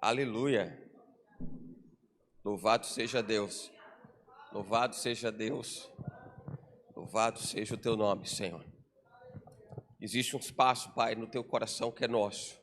Aleluia. Louvado seja Deus. Louvado seja Deus. Louvado seja o teu nome, Senhor. Existe um espaço, Pai, no teu coração que é nosso.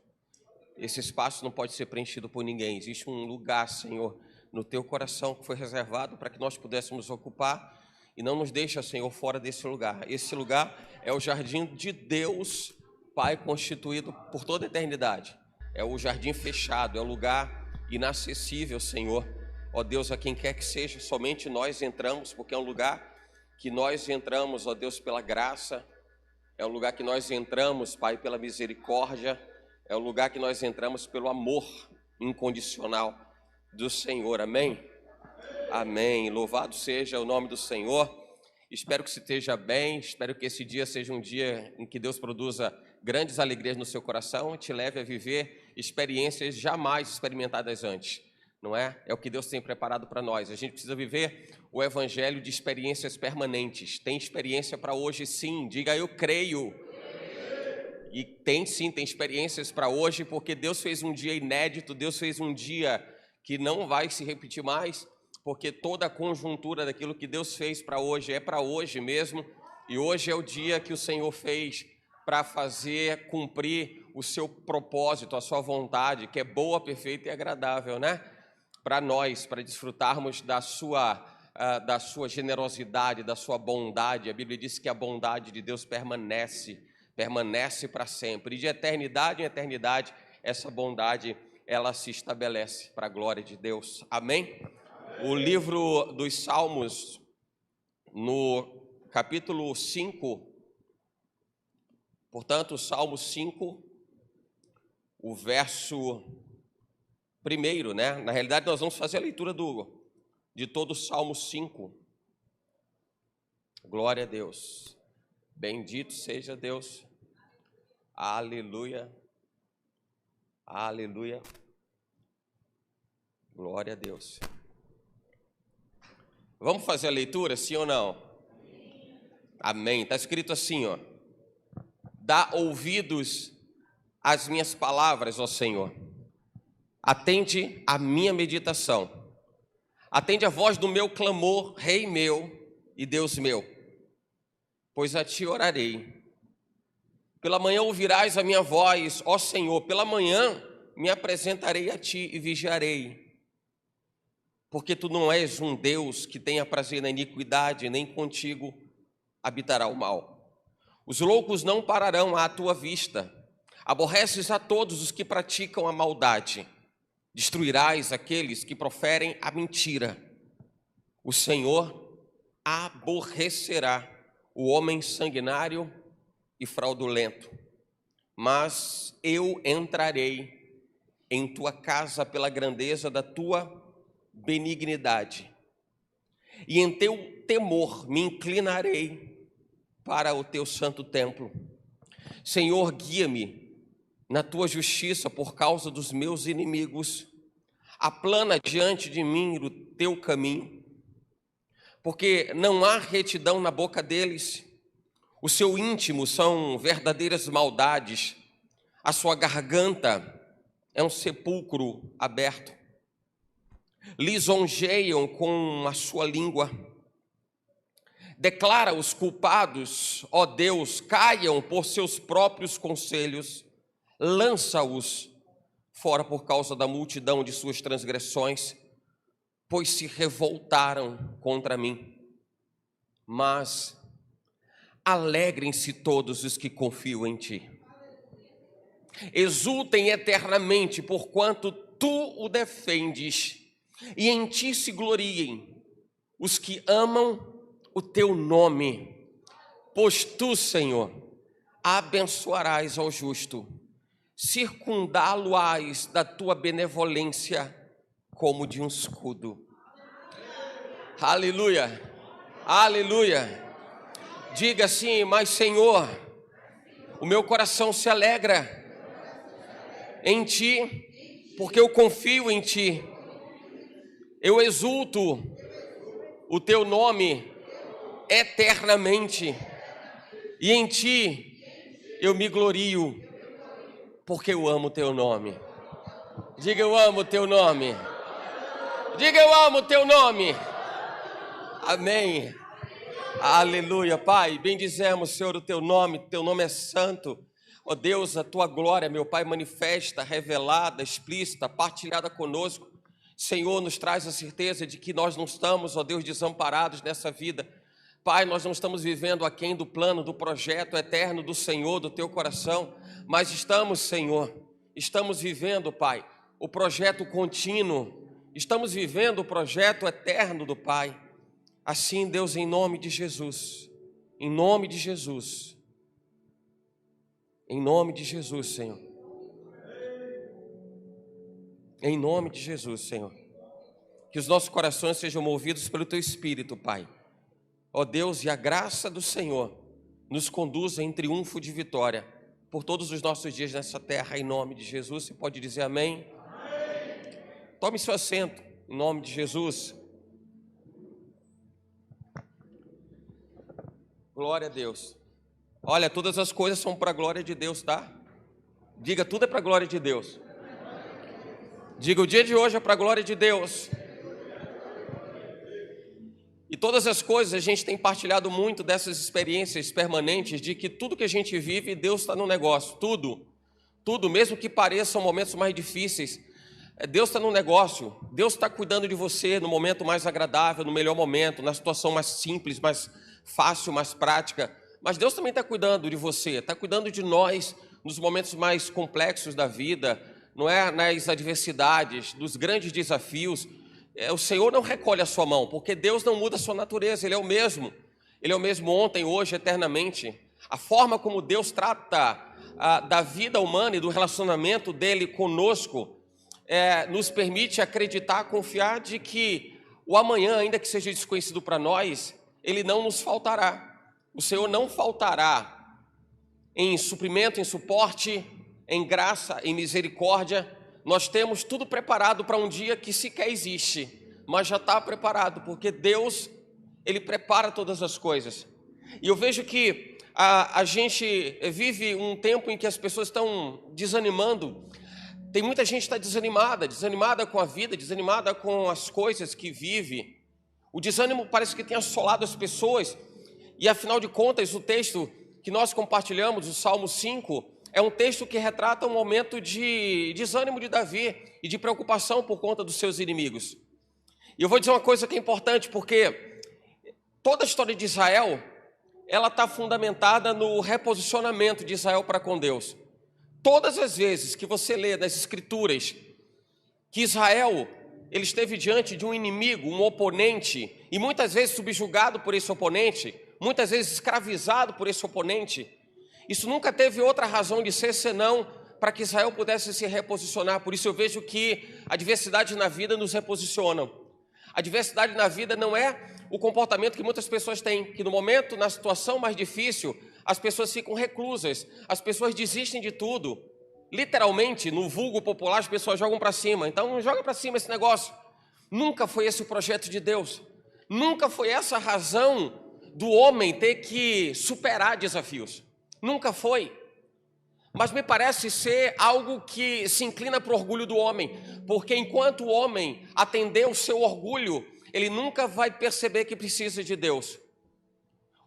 Esse espaço não pode ser preenchido por ninguém. Existe um lugar, Senhor, no teu coração que foi reservado para que nós pudéssemos ocupar, e não nos deixa, Senhor, fora desse lugar. Esse lugar é o jardim de Deus, Pai, constituído por toda a eternidade. É o jardim fechado, é o lugar inacessível, Senhor. Ó Deus, a quem quer que seja, somente nós entramos, porque é um lugar que nós entramos, ó Deus, pela graça. É um lugar que nós entramos, Pai, pela misericórdia. É um lugar que nós entramos pelo amor incondicional do Senhor. Amém? Amém. Louvado seja o nome do Senhor. Espero que você esteja bem. Espero que esse dia seja um dia em que Deus produza grandes alegrias no seu coração e te leve a viver experiências jamais experimentadas antes. Não é? É o que Deus tem preparado para nós. A gente precisa viver o evangelho de experiências permanentes. Tem experiência para hoje, sim. Diga, eu creio. E tem sim, tem experiências para hoje, porque Deus fez um dia inédito, Deus fez um dia que não vai se repetir mais, porque toda a conjuntura daquilo que Deus fez para hoje é para hoje mesmo, e hoje é o dia que o Senhor fez para fazer cumprir o seu propósito, a sua vontade, que é boa, perfeita e agradável, né? Para nós, para desfrutarmos da sua generosidade, da sua bondade. A Bíblia diz que a bondade de Deus permanece para sempre, e de eternidade em eternidade, essa bondade, ela se estabelece para a glória de Deus. Amém? O livro dos Salmos, no capítulo 5, portanto, o Salmo 5, o verso 1, né? Na realidade, nós vamos fazer a leitura de todo o Salmo 5. Glória a Deus. Bendito seja Deus. Aleluia. Aleluia. Glória a Deus. Vamos fazer a leitura, sim ou não? Amém. Está escrito assim, ó. Dá ouvidos às minhas palavras, ó Senhor. Atende à minha meditação. Atende a voz do meu clamor, Rei meu e Deus meu. Pois a ti orarei. Pela manhã ouvirás a minha voz, ó Senhor. Pela manhã me apresentarei a ti e vigiarei. Porque tu não és um Deus que tenha prazer na iniquidade, nem contigo habitará o mal. Os loucos não pararão à tua vista. Aborreces a todos os que praticam a maldade. Destruirás aqueles que proferem a mentira. O Senhor aborrecerá o homem sanguinário e fraudulento. Mas eu entrarei em tua casa pela grandeza da tua benignidade, e em teu temor me inclinarei para o teu santo templo. Senhor, guia-me na tua justiça por causa dos meus inimigos. Aplana diante de mim o teu caminho, porque não há retidão na boca deles. O seu íntimo são verdadeiras maldades. A sua garganta é um sepulcro aberto. Lisonjeiam com a sua língua. Declara os culpados, ó Deus, caiam por seus próprios conselhos. Lança-os fora por causa da multidão de suas transgressões, pois se revoltaram contra mim. Mas alegrem-se todos os que confiam em ti. Exultem eternamente, porquanto tu o defendes, e em ti se gloriem os que amam o teu nome. Pois tu, Senhor, abençoarás ao justo, circundá-lo-ás da tua benevolência como de um escudo. Aleluia, aleluia. Diga assim, mas Senhor, o meu coração se alegra em ti, porque eu confio em ti. Eu exulto o teu nome eternamente, e em ti eu me glorio, porque eu amo o teu nome. Diga, eu amo o teu nome. Diga, eu amo o teu nome. Amém. Aleluia, Pai. Bendizemos, Senhor, o teu nome é santo. Ó Deus, a tua glória, meu Pai, manifesta, revelada, explícita, partilhada conosco. Senhor, nos traz a certeza de que nós não estamos, ó Deus, desamparados nessa vida. Pai, nós não estamos vivendo aquém do plano, do projeto eterno do Senhor, do teu coração, mas estamos, Senhor, estamos vivendo, Pai, o projeto contínuo, estamos vivendo o projeto eterno do Pai. Assim, Deus, em nome de Jesus, em nome de Jesus, Senhor, em nome de Jesus, Senhor, que os nossos corações sejam movidos pelo teu Espírito, Pai. Ó Deus, e a graça do Senhor nos conduza em triunfo de vitória por todos os nossos dias nessa terra, em nome de Jesus. Você pode dizer amém? Amém. Tome seu assento, em nome de Jesus. Glória a Deus. Olha, todas as coisas são para a glória de Deus, tá? Diga, tudo é para a glória de Deus. Diga, o dia de hoje é para a glória de Deus. E todas as coisas, a gente tem partilhado muito dessas experiências permanentes de que tudo que a gente vive, Deus está no negócio, tudo, mesmo que pareçam momentos mais difíceis, Deus está no negócio, Deus está cuidando de você no momento mais agradável, no melhor momento, na situação mais simples, mais fácil, mais prática, mas Deus também está cuidando de você, está cuidando de nós nos momentos mais complexos da vida, não é? Nas adversidades, nos grandes desafios. O Senhor não recolhe a sua mão, porque Deus não muda a sua natureza, Ele é o mesmo ontem, hoje, eternamente. A forma como Deus trata da vida humana e do relacionamento dEle conosco nos permite acreditar, confiar de que o amanhã, ainda que seja desconhecido para nós, Ele não nos faltará. O Senhor não faltará em suprimento, em suporte, em graça, em misericórdia. Nós temos tudo preparado para um dia que sequer existe, mas já está preparado, porque Deus, Ele prepara todas as coisas. E eu vejo que a gente vive um tempo em que as pessoas estão desanimando. Tem muita gente que está desanimada com a vida, desanimada com as coisas que vive. O desânimo parece que tem assolado as pessoas. E afinal de contas, o texto que nós compartilhamos, o Salmo 5, é um texto que retrata um momento de desânimo de Davi e de preocupação por conta dos seus inimigos. E eu vou dizer uma coisa que é importante, porque toda a história de Israel, ela está fundamentada no reposicionamento de Israel para com Deus. Todas as vezes que você lê nas Escrituras que Israel, ele esteve diante de um inimigo, um oponente, e muitas vezes subjugado por esse oponente, muitas vezes escravizado por esse oponente, isso nunca teve outra razão de ser senão para que Israel pudesse se reposicionar. Por isso eu vejo que a adversidade na vida nos reposiciona. A adversidade na vida não é o comportamento que muitas pessoas têm, que no momento, na situação mais difícil, as pessoas ficam reclusas, as pessoas desistem de tudo. Literalmente, no vulgo popular, as pessoas jogam para cima. Então, não joga para cima esse negócio. Nunca foi esse o projeto de Deus. Nunca foi essa a razão do homem ter que superar desafios. Nunca foi. Mas me parece ser algo que se inclina para o orgulho do homem. Porque enquanto o homem atender o seu orgulho, ele nunca vai perceber que precisa de Deus.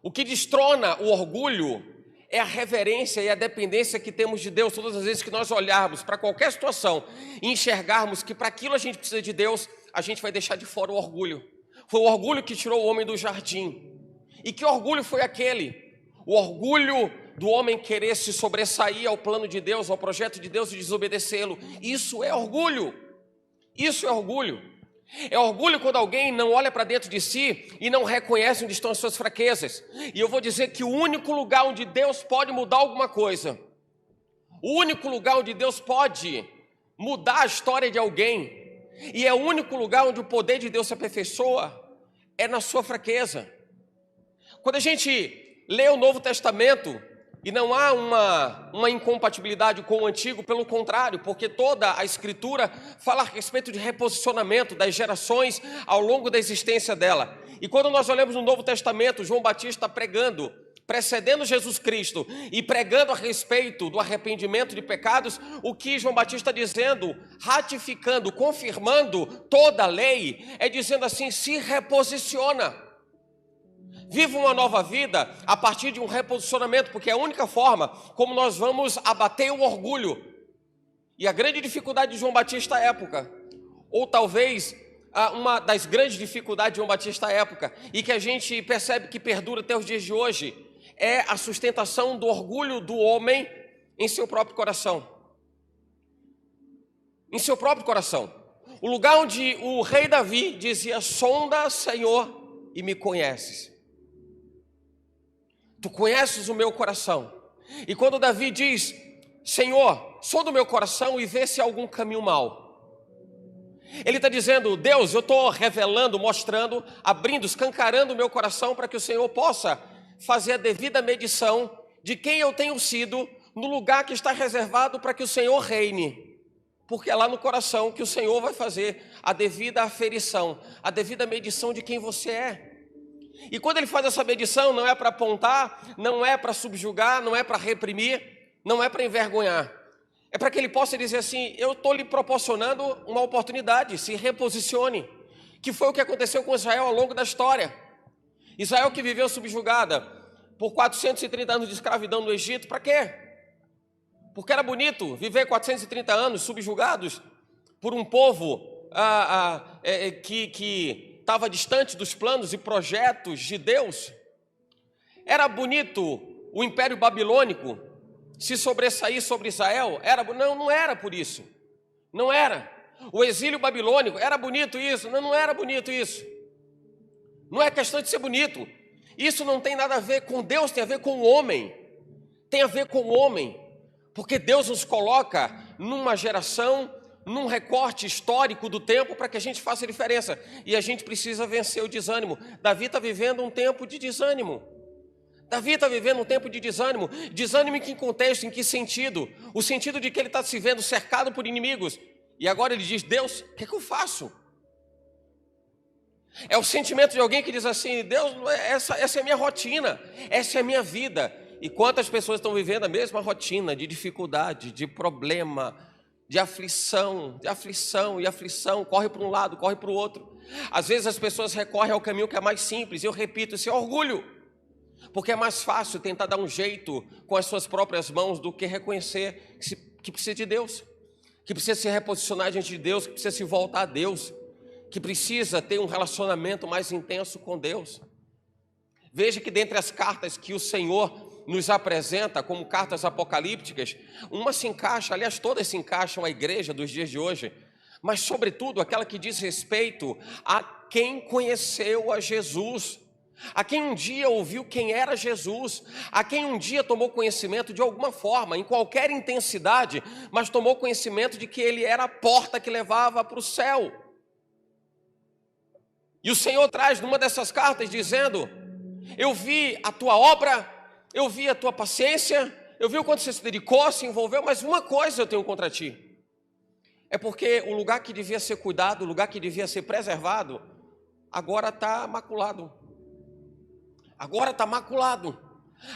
O que destrona o orgulho é a reverência e a dependência que temos de Deus. Todas as vezes que nós olharmos para qualquer situação e enxergarmos que para aquilo a gente precisa de Deus, a gente vai deixar de fora o orgulho. Foi o orgulho que tirou o homem do jardim. E que orgulho foi aquele? O orgulho do homem querer se sobressair ao plano de Deus, ao projeto de Deus e desobedecê-lo. Isso é orgulho. Isso é orgulho. É orgulho quando alguém não olha para dentro de si e não reconhece onde estão as suas fraquezas. E eu vou dizer que o único lugar onde Deus pode mudar alguma coisa, o único lugar onde Deus pode mudar a história de alguém, e é o único lugar onde o poder de Deus se aperfeiçoa, é na sua fraqueza. Quando a gente lê o Novo Testamento, e não há uma incompatibilidade com o Antigo, pelo contrário, porque toda a Escritura fala a respeito de reposicionamento das gerações ao longo da existência dela. E quando nós olhamos no Novo Testamento, João Batista pregando precedendo Jesus Cristo e pregando a respeito do arrependimento de pecados, o que João Batista está dizendo, ratificando, confirmando toda a lei, é dizendo assim, se reposiciona. Viva uma nova vida a partir de um reposicionamento, porque é a única forma como nós vamos abater o orgulho. E a grande dificuldade de João Batista à época, ou talvez uma das grandes dificuldades de João Batista à época, e que a gente percebe que perdura até os dias de hoje, é a sustentação do orgulho do homem em seu próprio coração. Em seu próprio coração. O lugar onde o rei Davi dizia, sonda, Senhor, e me conheces. Tu conheces o meu coração. E quando Davi diz, Senhor, sonda o meu coração e vê se há algum caminho mau. Ele está dizendo, Deus, eu estou revelando, mostrando, abrindo, escancarando o meu coração para que o Senhor possa fazer a devida medição de quem eu tenho sido no lugar que está reservado para que o Senhor reine. Porque é lá no coração que o Senhor vai fazer a devida aferição, a devida medição de quem você é. E quando ele faz essa medição, não é para apontar, não é para subjugar, não é para reprimir, não é para envergonhar. É para que ele possa dizer assim, eu estou lhe proporcionando uma oportunidade, se reposicione. Que foi o que aconteceu com Israel ao longo da história. Israel que viveu subjugada por 430 anos de escravidão no Egito, para quê? Porque era bonito viver 430 anos subjugados por um povo que estava distante dos planos e projetos de Deus. Era bonito o Império Babilônico se sobressair sobre Israel? Não era por isso. Não era. O exílio babilônico, era bonito isso? Não era bonito isso. Não é questão de ser bonito. Isso não tem nada a ver com Deus, tem a ver com o homem. Tem a ver com o homem. Porque Deus nos coloca numa geração, num recorte histórico do tempo para que a gente faça a diferença. E a gente precisa vencer o desânimo. Davi está vivendo um tempo de desânimo. Davi está vivendo um tempo de desânimo. Desânimo em que contexto, em que sentido? O sentido de que ele está se vendo cercado por inimigos. E agora ele diz, Deus, o que é que eu faço? É o sentimento de alguém que diz assim, Deus, essa é a minha rotina, essa é a minha vida. E quantas pessoas estão vivendo a mesma rotina de dificuldade, de problema, de aflição, corre para um lado, corre para o outro. Às vezes as pessoas recorrem ao caminho que é mais simples, e eu repito, isso é orgulho. Porque é mais fácil tentar dar um jeito com as suas próprias mãos do que reconhecer que precisa de Deus, que precisa se reposicionar diante de Deus, que precisa se voltar a Deus, que precisa ter um relacionamento mais intenso com Deus. Veja que dentre as cartas que o Senhor nos apresenta como cartas apocalípticas, uma se encaixa, aliás, todas se encaixam à igreja dos dias de hoje, mas sobretudo aquela que diz respeito a quem conheceu a Jesus, a quem um dia ouviu quem era Jesus, a quem um dia tomou conhecimento de alguma forma, em qualquer intensidade, mas tomou conhecimento de que ele era a porta que levava para o céu. E o Senhor traz numa dessas cartas dizendo, eu vi a tua obra, eu vi a tua paciência, eu vi o quanto você se dedicou, se envolveu, mas uma coisa eu tenho contra ti. É porque o lugar que devia ser cuidado, o lugar que devia ser preservado, agora está maculado. Agora está maculado.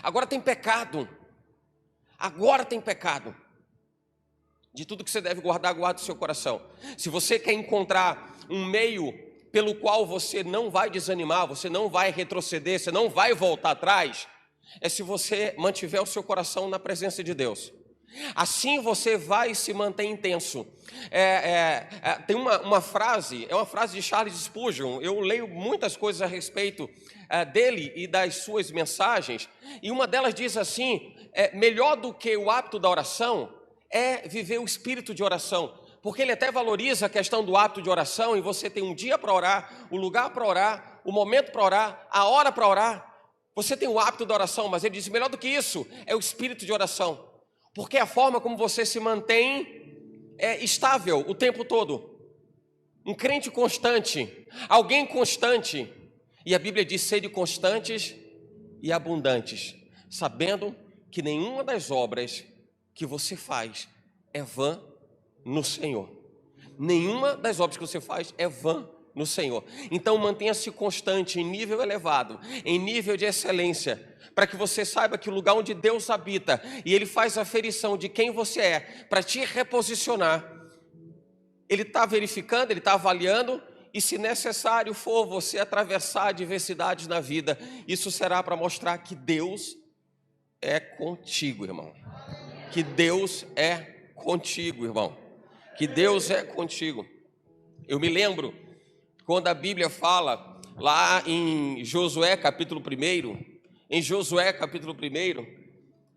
Agora tem pecado. Agora tem pecado. De tudo que você deve guardar, guarde o seu coração. Se você quer encontrar um meio pelo qual você não vai desanimar, você não vai retroceder, você não vai voltar atrás, é se você mantiver o seu coração na presença de Deus. Assim você vai se manter intenso. Tem uma frase, é uma frase de Charles Spurgeon. Eu leio muitas coisas a respeito dele e das suas mensagens, e uma delas diz assim, melhor do que o hábito da oração é viver o espírito de oração, porque ele até valoriza a questão do hábito de oração, e você tem um dia para orar, o lugar para orar, o momento para orar, a hora para orar. Você tem o hábito da oração, mas ele diz, melhor do que isso é o espírito de oração, porque é a forma como você se mantém estável o tempo todo. Um crente constante, alguém constante. E a Bíblia diz, sede constantes e abundantes, sabendo que nenhuma das obras que você faz é vã no Senhor. Nenhuma das obras que você faz é vã no Senhor. Então mantenha-se constante, em nível elevado, em nível de excelência, para que você saiba que o lugar onde Deus habita, e Ele faz a aferição de quem você é, para te reposicionar, Ele está verificando, Ele está avaliando, e se necessário for você atravessar adversidades na vida, isso será para mostrar que Deus é contigo, irmão. Que Deus é contigo, irmão. Que Deus é contigo. Eu me lembro quando a Bíblia fala lá em Josué capítulo 1, em Josué capítulo 1,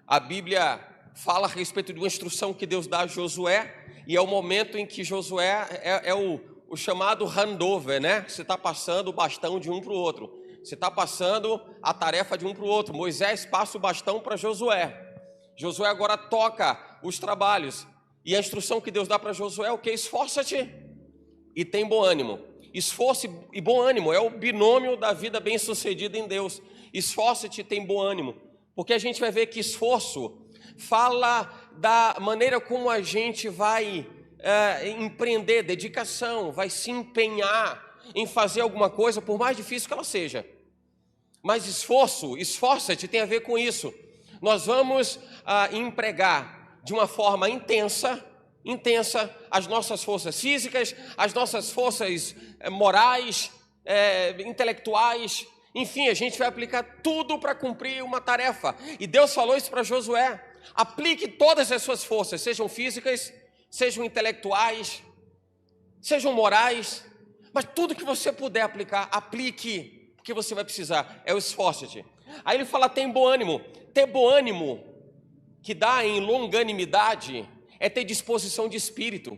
a Bíblia fala a respeito de uma instrução que Deus dá a Josué, e é o momento em que Josué é o chamado handover, né? Você está passando o bastão de um para o outro. Você está passando a tarefa de um para o outro. Moisés passa o bastão para Josué. Josué agora toca os trabalhos. E a instrução que Deus dá para Josué é o quê? Esforça-te e tem bom ânimo. Esforço e bom ânimo é o binômio da vida bem-sucedida em Deus. Esforça-te e tem bom ânimo. Porque a gente vai ver que esforço fala da maneira como a gente vai empreender, dedicação, vai se empenhar em fazer alguma coisa, por mais difícil que ela seja. Mas esforça-te, tem a ver com isso. Nós vamos empregar de uma forma intensa as nossas forças físicas, as nossas forças morais, intelectuais, enfim, a gente vai aplicar tudo para cumprir uma tarefa. E Deus falou isso para Josué: aplique todas as suas forças, sejam físicas, sejam intelectuais, sejam morais, mas tudo que você puder aplicar, aplique, porque você vai precisar, é o esforço-te. Aí ele fala, tem bom ânimo. Ter bom ânimo, que dá em longanimidade, é ter disposição de espírito.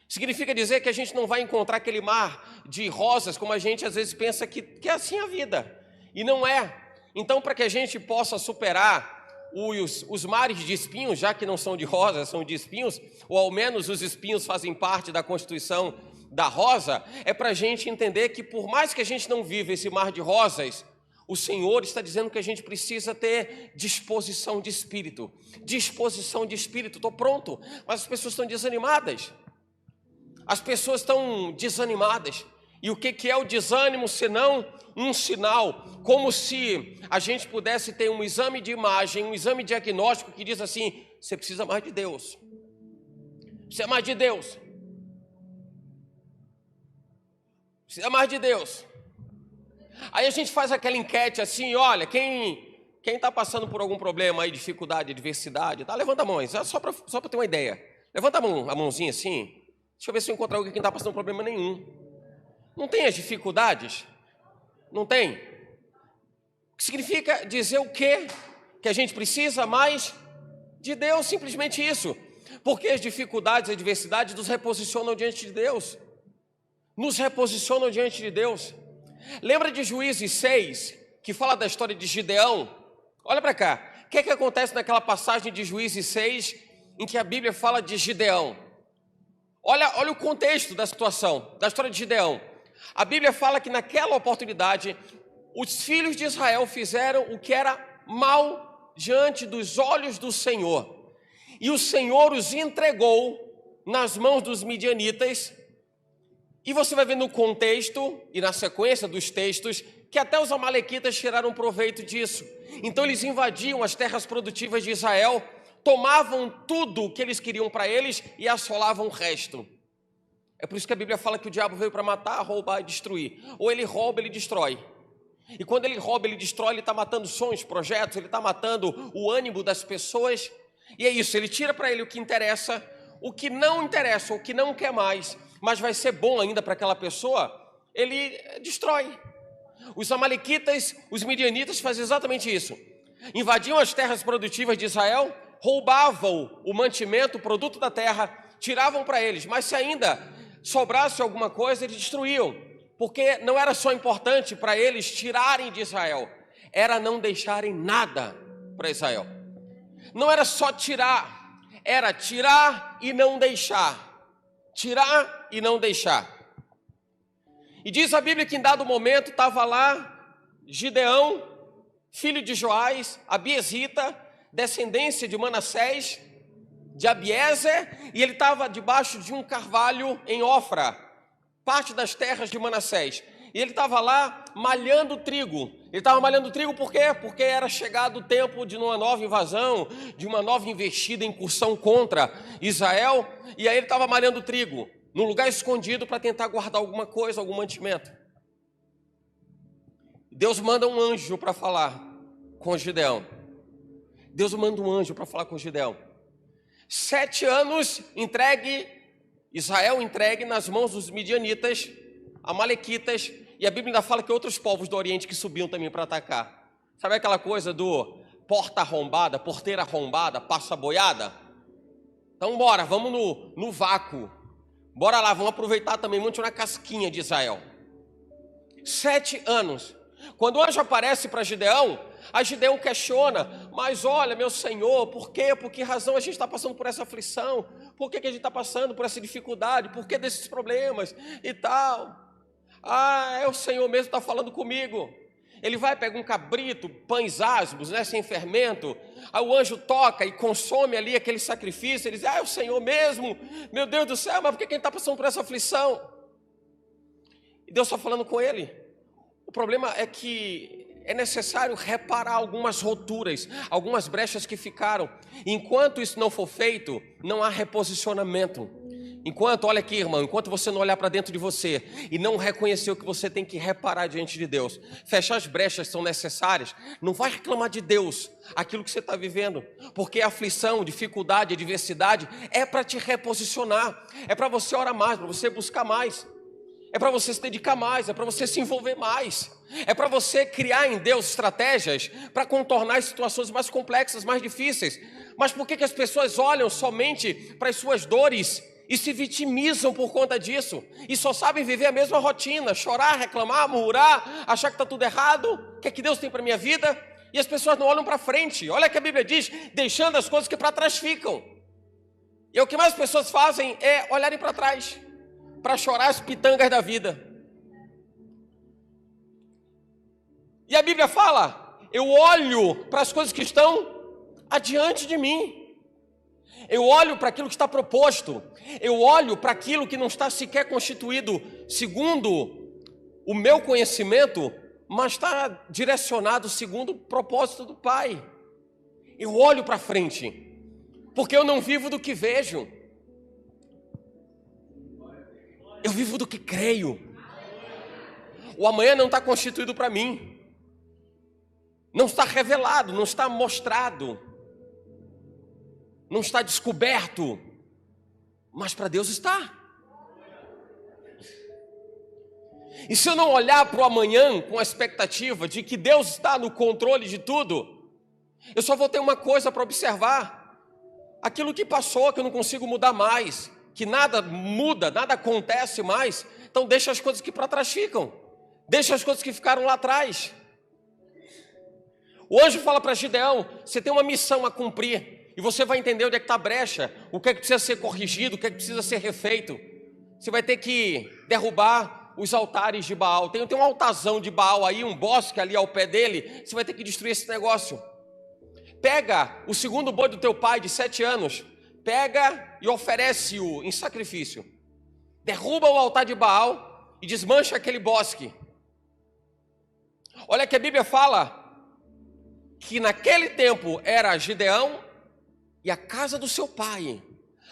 Significa dizer que a gente não vai encontrar aquele mar de rosas, como a gente às vezes pensa que é assim a vida, e não é. Então, para que a gente possa superar os mares de espinhos, já que não são de rosas, são de espinhos, ou ao menos os espinhos fazem parte da constituição da rosa, é para a gente entender que por mais que a gente não viva esse mar de rosas, o Senhor está dizendo que a gente precisa ter disposição de espírito. Disposição de espírito, estou pronto, mas as pessoas estão desanimadas. As pessoas estão desanimadas. E o que é o desânimo, senão um sinal? Como se a gente pudesse ter um exame de imagem, um exame diagnóstico que diz assim, você precisa mais de Deus. Precisa mais de Deus. Precisa mais de Deus. Aí a gente faz aquela enquete assim, olha, quem está passando por algum problema aí, dificuldade, adversidade, tá? Levanta a mão, só para ter uma ideia. Levanta a mãozinha assim. Deixa eu ver se eu encontro alguém que não está passando problema nenhum. Não tem as dificuldades? Não tem? Significa dizer o quê? Que a gente precisa mais de Deus, simplesmente isso. Porque as dificuldades, as adversidades nos reposicionam diante de Deus. Nos reposicionam diante de Deus. Lembra de Juízes 6, que fala da história de Gideão? Olha para cá. O que é que acontece naquela passagem de Juízes 6, em que a Bíblia fala de Gideão? Olha o contexto da situação, da história de Gideão. A Bíblia fala que naquela oportunidade, os filhos de Israel fizeram o que era mal diante dos olhos do Senhor. E o Senhor os entregou nas mãos dos midianitas. E você vai ver no contexto e na sequência dos textos que até os amalequitas tiraram proveito disso. Então eles invadiam as terras produtivas de Israel, tomavam tudo o que eles queriam para eles e assolavam o resto. É por isso que a Bíblia fala que o diabo veio para matar, roubar e destruir. Ou ele rouba, ele destrói. E quando ele rouba, ele destrói, ele está matando sonhos, projetos, ele está matando o ânimo das pessoas. E é isso, ele tira para ele o que interessa, o que não interessa, o que não quer mais, mas vai ser bom ainda para aquela pessoa, ele destrói. Os amalequitas, os midianitas faziam exatamente isso. Invadiam as terras produtivas de Israel, roubavam o mantimento, o produto da terra, tiravam para eles, mas se ainda sobrasse alguma coisa, eles destruíam, porque não era só importante para eles tirarem de Israel, era não deixarem nada para Israel. Não era só tirar, era tirar e não deixar. Tirar e não deixar. E diz a Bíblia que em dado momento estava lá Gideão, filho de Joás, Abiesita, descendência de Manassés, de Abiezer, e ele estava debaixo de um carvalho em Ofra. parte das terras de Manassés. E ele estava lá malhando trigo. Ele estava malhando trigo por quê? Porque era chegado o tempo de uma nova invasão, de uma nova investida, incursão contra Israel. E aí ele estava malhando trigo, num lugar escondido para tentar guardar alguma coisa, algum mantimento. Deus manda um anjo para falar com Gideão. Deus manda um anjo para falar com Gideão. 7 anos Israel entregue nas mãos dos midianitas, amalequitas, e a Bíblia ainda fala que outros povos do Oriente que subiam também para atacar. Sabe aquela coisa do porta arrombada, porteira arrombada, passa boiada? Então bora, vamos no vácuo. Bora lá, vamos aproveitar também, vamos tirar uma casquinha de Israel. 7 anos. Quando o anjo aparece para Gideão, a Gideão questiona, mas olha, meu Senhor, por quê? Por que razão a gente está passando por essa aflição? Por que a gente está passando por essa dificuldade? Por que desses problemas e tal? É o Senhor mesmo que está falando comigo. Ele vai pegar um cabrito, pães asmos, né, sem fermento. Aí o anjo toca e consome ali aquele sacrifício. Ele diz, é o Senhor mesmo. Meu Deus do céu, mas por que a gente está passando por essa aflição? E Deus está falando com ele. O problema é que é necessário reparar algumas roturas, algumas brechas que ficaram. Enquanto isso não for feito, não há reposicionamento. Enquanto, olha aqui, irmão, enquanto você não olhar para dentro de você e não reconhecer o que você tem que reparar diante de Deus, fechar as brechas são necessárias, não vai reclamar de Deus aquilo que você está vivendo, porque a aflição, dificuldade, adversidade é para te reposicionar, é para você orar mais, para você buscar mais. É para você se dedicar mais, é para você se envolver mais. É para você criar em Deus estratégias para contornar as situações mais complexas, mais difíceis. Mas por que as pessoas olham somente para as suas dores e se vitimizam por conta disso? E só sabem viver a mesma rotina, chorar, reclamar, murmurar, achar que está tudo errado. O que é que Deus tem para a minha vida? E as pessoas não olham para frente. Olha o que a Bíblia diz, deixando as coisas que para trás ficam. E o que mais as pessoas fazem é olharem para trás, para chorar as pitangas da vida. E a Bíblia fala, eu olho para as coisas que estão adiante de mim. Eu olho para aquilo que está proposto. Eu olho para aquilo que não está sequer constituído segundo o meu conhecimento, mas está direcionado segundo o propósito do Pai. Eu olho para frente, porque eu não vivo do que vejo. Eu vivo do que creio. O amanhã não está constituído para mim. Não está revelado, não está mostrado. Não está descoberto. Mas para Deus está. E se eu não olhar para o amanhã com a expectativa de que Deus está no controle de tudo, eu só vou ter uma coisa para observar. Aquilo que passou, que eu não consigo mudar mais, que nada muda, nada acontece mais, então deixa as coisas que para trás ficam, deixa as coisas que ficaram lá atrás. O anjo fala para Gideão, você tem uma missão a cumprir, e você vai entender onde é que está a brecha, o que é que precisa ser corrigido, o que é que precisa ser refeito. Você vai ter que derrubar os altares de Baal, tem um altarzão de Baal aí, um bosque ali ao pé dele, você vai ter que destruir esse negócio. Pega o segundo boi do teu pai de 7 anos, pega e oferece-o em sacrifício. Derruba o altar de Baal e desmancha aquele bosque. Olha que a Bíblia fala que naquele tempo era Gideão e a casa do seu pai.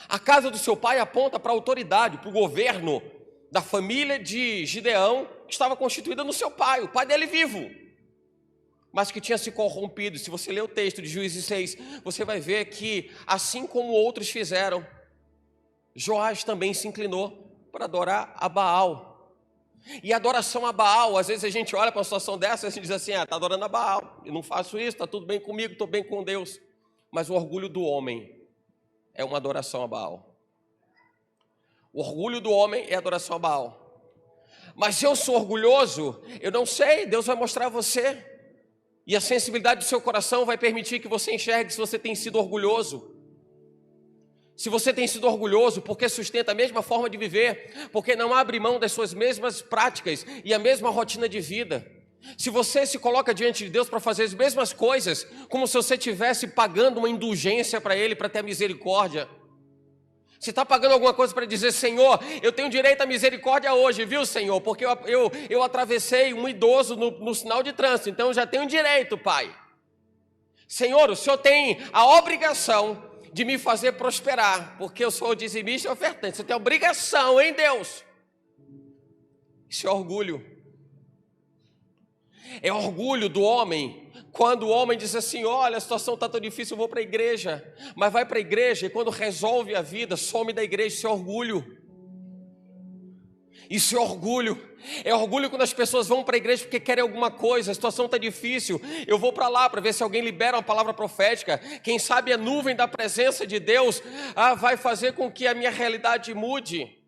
A casa do seu pai aponta para a autoridade, para o governo da família de Gideão, que estava constituída no seu pai, o pai dele vivo, mas que tinha se corrompido. Se você ler o texto de Juízes 6, você vai ver que, assim como outros fizeram, Joás também se inclinou para adorar a Baal. E a adoração a Baal, às vezes a gente olha para uma situação dessa e a gente diz assim, está adorando a Baal, eu não faço isso, está tudo bem comigo, estou bem com Deus. Mas o orgulho do homem é uma adoração a Baal. O orgulho do homem é adoração a Baal. Mas se eu sou orgulhoso, eu não sei, Deus vai mostrar a você. E a sensibilidade do seu coração vai permitir que você enxergue se você tem sido orgulhoso. Se você tem sido orgulhoso porque sustenta a mesma forma de viver, porque não abre mão das suas mesmas práticas e a mesma rotina de vida. Se você se coloca diante de Deus para fazer as mesmas coisas, como se você estivesse pagando uma indulgência para Ele, para ter misericórdia. Se está pagando alguma coisa para dizer, Senhor, eu tenho direito à misericórdia hoje, viu, Senhor? Porque eu atravessei um idoso no sinal de trânsito, então eu já tenho direito, Pai. Senhor, o Senhor tem a obrigação de me fazer prosperar, porque eu sou dizimista e ofertante. Você tem a obrigação, hein, Deus? Isso é orgulho. É orgulho do homem, quando o homem diz assim, olha, a situação está tão difícil, eu vou para a igreja. Mas vai para a igreja e quando resolve a vida, some da igreja. Isso é orgulho. Isso é orgulho. É orgulho quando as pessoas vão para a igreja porque querem alguma coisa, a situação está difícil, eu vou para lá para ver se alguém libera uma palavra profética. Quem sabe a nuvem da presença de Deus vai fazer com que a minha realidade mude.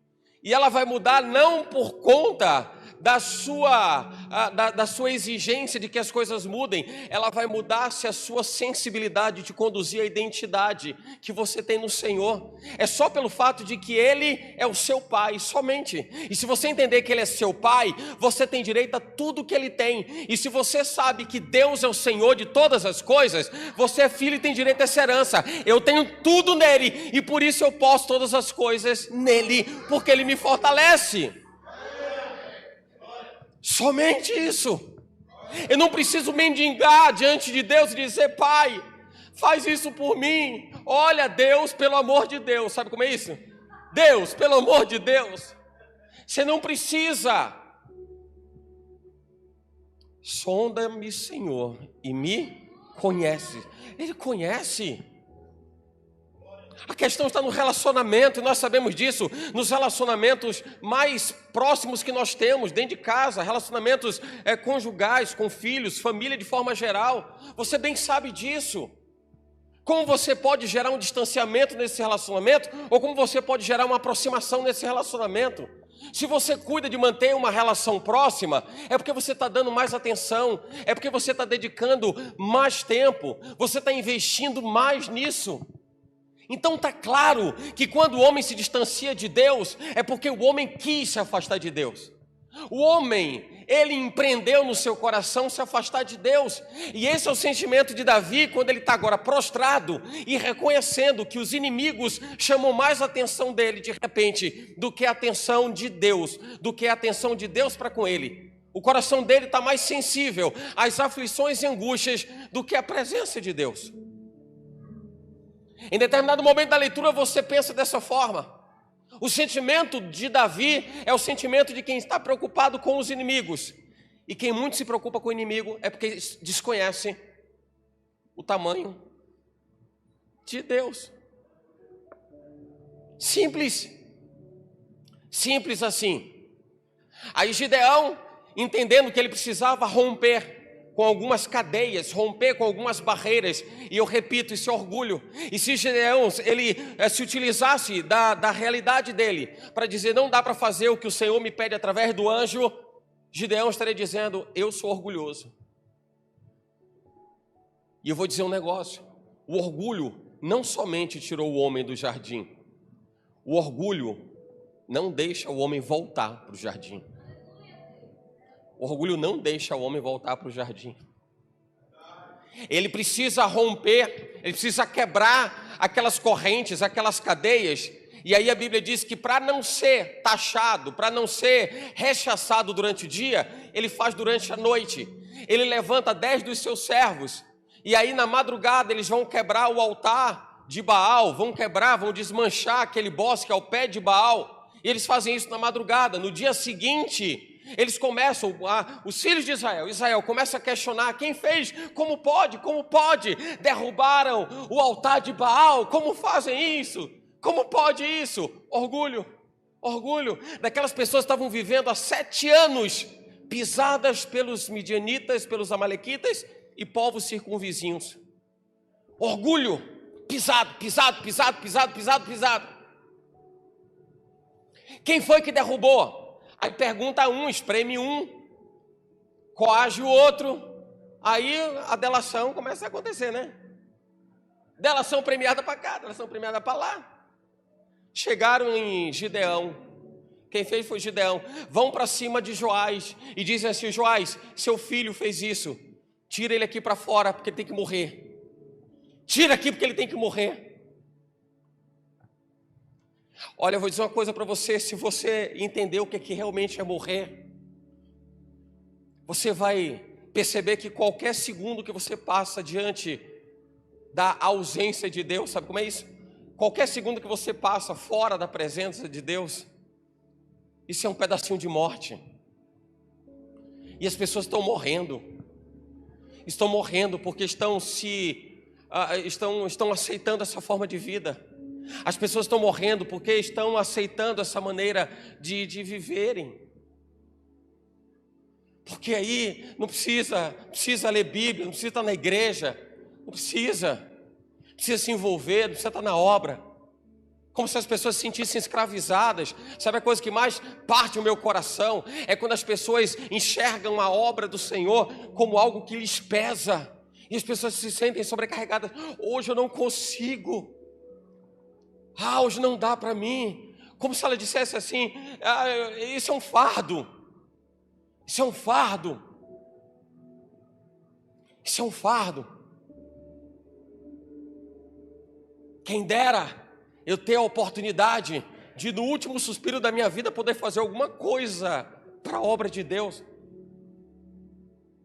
E ela vai mudar não por conta da sua exigência de que as coisas mudem, ela vai mudar se a sua sensibilidade te conduzir à identidade que você tem no Senhor. É só pelo fato de que Ele é o seu Pai, somente. E se você entender que Ele é seu Pai, você tem direito a tudo que Ele tem. E se você sabe que Deus é o Senhor de todas as coisas, você é filho e tem direito a essa herança. Eu tenho tudo nele e por isso eu posso todas as coisas nele, porque Ele me fortalece. Somente isso. Eu não preciso mendigar diante de Deus e dizer, Pai, faz isso por mim. Olha, Deus, pelo amor de Deus. Sabe como é isso? Deus, pelo amor de Deus. Você não precisa. Sonda-me, Senhor, e me conhece. Ele conhece. A questão está no relacionamento, e nós sabemos disso, nos relacionamentos mais próximos que nós temos, dentro de casa, relacionamentos conjugais, com filhos, família de forma geral. Você bem sabe disso. Como você pode gerar um distanciamento nesse relacionamento, ou como você pode gerar uma aproximação nesse relacionamento. Se você cuida de manter uma relação próxima, é porque você está dando mais atenção, é porque você está dedicando mais tempo, você está investindo mais nisso. Então está claro que quando o homem se distancia de Deus, é porque o homem quis se afastar de Deus. O homem, ele empreendeu no seu coração se afastar de Deus. E esse é o sentimento de Davi, quando ele está agora prostrado e reconhecendo que os inimigos chamam mais a atenção dele de repente do que a atenção de Deus, do que a atenção de Deus para com ele. O coração dele está mais sensível às aflições e angústias do que a presença de Deus. Em determinado momento da leitura você pensa dessa forma. O sentimento de Davi é o sentimento de quem está preocupado com os inimigos. E quem muito se preocupa com o inimigo é porque desconhece o tamanho de Deus. Simples. Simples assim. Aí Gideão, entendendo que ele precisava romper com algumas cadeias, romper com algumas barreiras, e eu repito, esse orgulho. E se Gideão, ele se utilizasse da realidade dele, para dizer, não dá para fazer o que o Senhor me pede através do anjo, Gideão estaria dizendo, eu sou orgulhoso. E eu vou dizer um negócio, o orgulho não somente tirou o homem do jardim, o orgulho não deixa o homem voltar para o jardim. O orgulho não deixa o homem voltar para o jardim. Ele precisa romper, ele precisa quebrar aquelas correntes, aquelas cadeias. E aí a Bíblia diz que para não ser taxado, para não ser rechaçado durante o dia, ele faz durante a noite. Ele levanta 10 dos seus servos. E aí na madrugada eles vão quebrar o altar de Baal, vão desmanchar aquele bosque ao pé de Baal. E eles fazem isso na madrugada. No dia seguinte, eles começam, os filhos de Israel começa a questionar, quem fez, como pode, derrubaram o altar de Baal, como fazem isso, como pode isso, orgulho, daquelas pessoas que estavam vivendo há 7 anos, pisadas pelos midianitas, pelos amalequitas e povos circunvizinhos, orgulho, pisado, quem foi que derrubou? Aí pergunta um, espreme um, coage o outro, aí a delação começa a acontecer, né? Delação premiada para cá, delação premiada para lá. Chegaram em Gideão, quem fez foi Gideão, vão para cima de Joás e dizem assim, Joás, seu filho fez isso, tira ele aqui para fora porque ele tem que morrer. Tira aqui porque ele tem que morrer. Olha, eu vou dizer uma coisa para você, se você entender o que realmente é morrer, você vai perceber que qualquer segundo que você passa diante da ausência de Deus, sabe como é isso? Qualquer segundo que você passa fora da presença de Deus, isso é um pedacinho de morte. E as pessoas estão morrendo porque estão aceitando essa forma de vida. As pessoas estão morrendo porque estão aceitando essa maneira de viverem. Porque aí não precisa ler Bíblia, não precisa estar na igreja, não precisa se envolver, não precisa estar na obra. Como se as pessoas se sentissem escravizadas. Sabe a coisa que mais parte o meu coração? É quando as pessoas enxergam a obra do Senhor como algo que lhes pesa. E as pessoas se sentem sobrecarregadas. Hoje eu não consigo. Hoje não dá para mim. Como se ela dissesse assim, isso é um fardo. Isso é um fardo. Isso é um fardo. Quem dera eu ter a oportunidade de, no último suspiro da minha vida, poder fazer alguma coisa para a obra de Deus.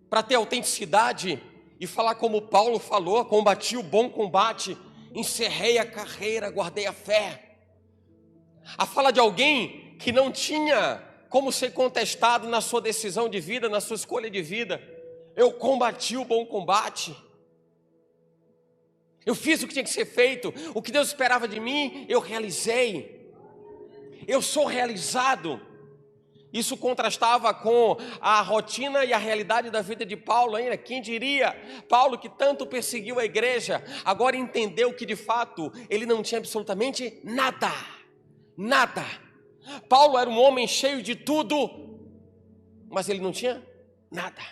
Para ter autenticidade e falar como Paulo falou: combati o bom combate, encerrei a carreira, guardei a fé. A fala de alguém que não tinha como ser contestado na sua decisão de vida, na sua escolha de vida. Eu combati o bom combate. Eu fiz o que tinha que ser feito. O que Deus esperava de mim, eu realizei. Eu sou realizado. Isso contrastava com a rotina e a realidade da vida de Paulo ainda. Quem diria? Paulo, que tanto perseguiu a igreja, agora entendeu que de fato ele não tinha absolutamente nada. Nada. Paulo era um homem cheio de tudo, mas ele não tinha nada.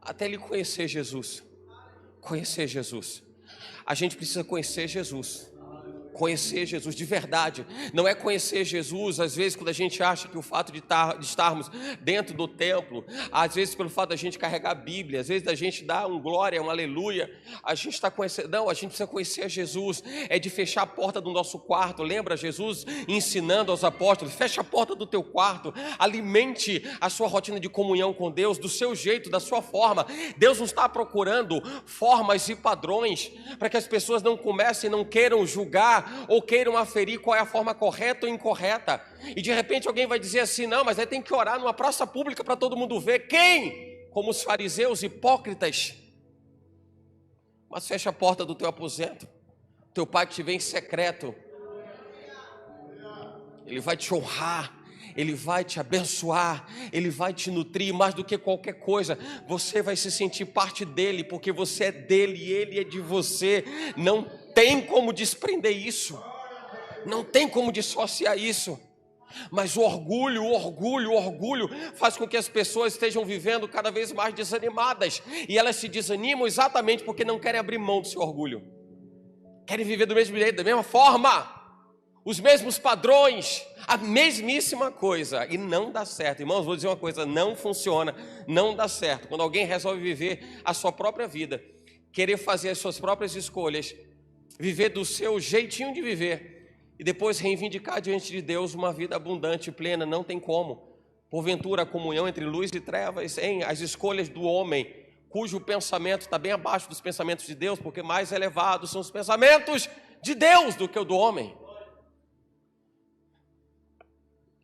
Até ele conhecer Jesus. Conhecer Jesus. A gente precisa conhecer Jesus. Conhecer Jesus de verdade. Não é conhecer Jesus, às vezes, quando a gente acha que o fato de estarmos dentro do templo, às vezes pelo fato da gente carregar a Bíblia, às vezes da gente dar um glória, um aleluia, a gente está conhecendo. Não, a gente precisa conhecer Jesus. É de fechar a porta do nosso quarto. Lembra Jesus ensinando aos apóstolos: fecha a porta do teu quarto, alimente a sua rotina de comunhão com Deus, do seu jeito, da sua forma. Deus não está procurando formas e padrões para que as pessoas não comecem, não queiram julgar ou queiram aferir qual é a forma correta ou incorreta. E de repente alguém vai dizer assim: não, mas aí tem que orar numa praça pública para todo mundo ver. Quem? Como os fariseus hipócritas. Mas fecha a porta do teu aposento. Teu pai que te vê em secreto, ele vai te honrar, ele vai te abençoar, ele vai te nutrir mais do que qualquer coisa. Você vai se sentir parte dele, porque você é dele e ele é de você. Não tem como desprender isso, não tem como dissociar isso. Mas o orgulho faz com que as pessoas estejam vivendo cada vez mais desanimadas. E elas se desanimam exatamente porque não querem abrir mão do seu orgulho. Querem viver do mesmo jeito, da mesma forma, os mesmos padrões, a mesmíssima coisa. E não dá certo. Irmãos, vou dizer uma coisa: não funciona, não dá certo. Quando alguém resolve viver a sua própria vida, querer fazer as suas próprias escolhas, viver do seu jeitinho de viver, e depois reivindicar diante de Deus uma vida abundante e plena, não tem como. Porventura, a comunhão entre luz e trevas, as escolhas do homem, cujo pensamento está bem abaixo dos pensamentos de Deus, porque mais elevados são os pensamentos de Deus do que o do homem.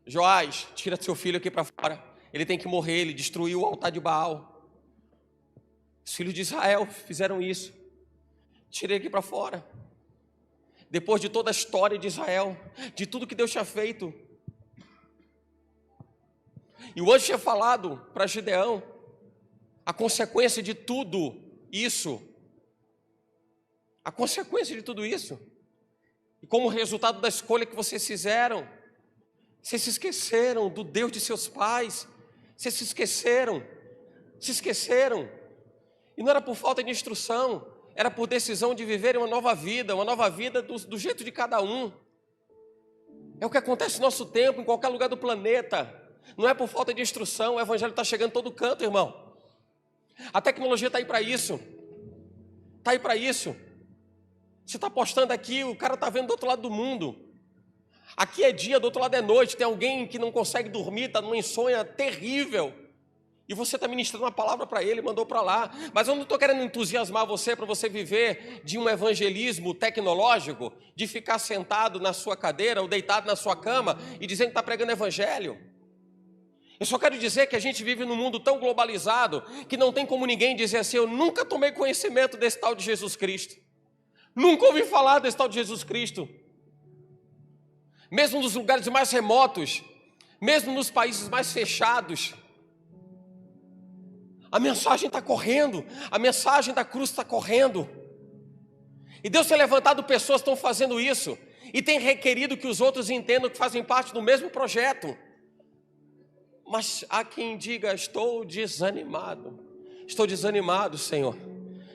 Joás, tira seu filho aqui para fora. Ele tem que morrer, ele destruiu o altar de Baal. Os filhos de Israel fizeram isso. Tira ele aqui para fora. Depois de toda a história de Israel, de tudo que Deus tinha feito. E o anjo tinha falado para Gideão a consequência de tudo isso. A consequência de tudo isso. E como resultado da escolha que vocês fizeram, vocês se esqueceram do Deus de seus pais. Vocês se esqueceram. E não era por falta de instrução, era por decisão de viver uma nova vida do jeito de cada um. É o que acontece no nosso tempo, em qualquer lugar do planeta. Não é por falta de instrução, o evangelho está chegando em todo canto, irmão. A tecnologia está aí para isso. Está aí para isso. Você está postando aqui, o cara está vendo do outro lado do mundo. Aqui é dia, do outro lado é noite. Tem alguém que não consegue dormir, está numa insônia terrível. E você está ministrando uma palavra para ele, mandou para lá. Mas eu não estou querendo entusiasmar você para você viver de um evangelismo tecnológico, de ficar sentado na sua cadeira ou deitado na sua cama e dizendo que está pregando evangelho. Eu só quero dizer que a gente vive num mundo tão globalizado que não tem como ninguém dizer assim: eu nunca tomei conhecimento desse tal de Jesus Cristo. Nunca ouvi falar desse tal de Jesus Cristo. Mesmo nos lugares mais remotos, mesmo nos países mais fechados, a mensagem está correndo, a mensagem da cruz está correndo. E Deus tem levantado pessoas que estão fazendo isso, e tem requerido que os outros entendam que fazem parte do mesmo projeto. Mas há quem diga: estou desanimado, Senhor,